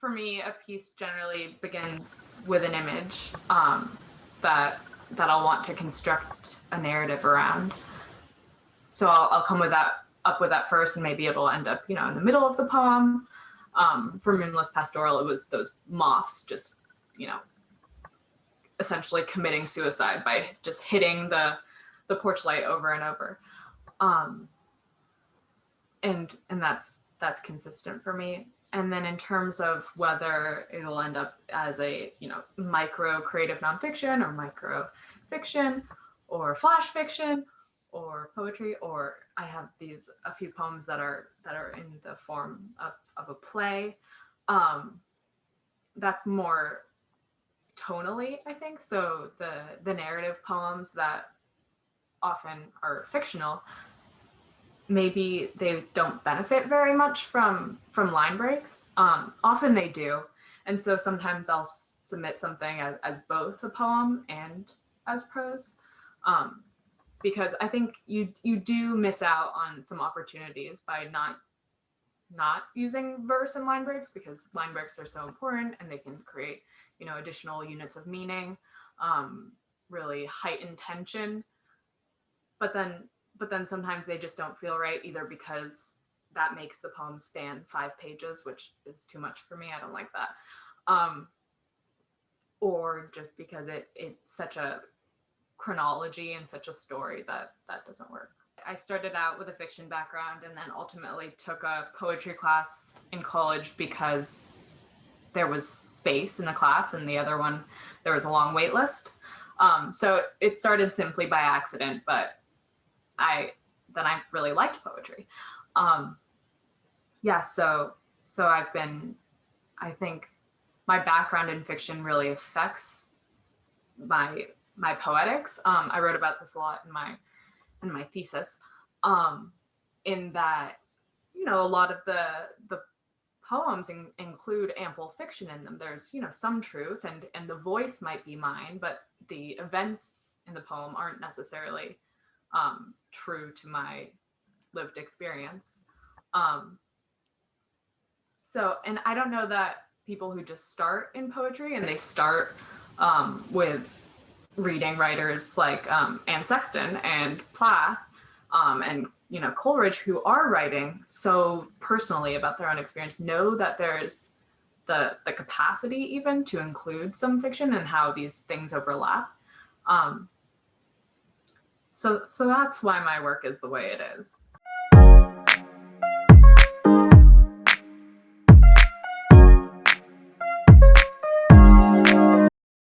for me, a piece generally begins with an image that I'll want to construct a narrative around. So I'll come up with that first, and maybe it'll end up, in the middle of the poem. For Moonless Pastoral, it was those moths just, essentially committing suicide by just hitting the porch light over and over. And that's consistent for me. And then in terms of whether it'll end up as a, micro creative nonfiction or micro fiction or flash fiction or poetry, or I have a few poems that are in the form of a play. That's more tonally, I think. So the narrative poems that often are fictional, maybe they don't benefit very much from line breaks. Often they do. And so sometimes I'll submit something as both a poem and as prose, because I think you do miss out on some opportunities by not using verse and line breaks, because line breaks are so important and they can create, additional units of meaning, really heighten tension. But then sometimes they just don't feel right, either because that makes the poem span 5 pages, which is too much for me. I don't like that. Or just because it's such a chronology and such a story that doesn't work. I started out with a fiction background and then ultimately took a poetry class in college because there was space in the class, and the other one, there was a long wait list. So it started simply by accident, but I really liked poetry. So I think my background in fiction really affects my poetics. I wrote about this a lot in my thesis, in that, a lot of the poems include ample fiction in them. There's, some truth, and the voice might be mine, but the events in the poem aren't necessarily true to my lived experience. And I don't know that people who just start in poetry and they start with reading writers like Anne Sexton and Plath and Coleridge, who are writing so personally about their own experience, know that there's the capacity even to include some fiction and how these things overlap. So that's why my work is the way it is.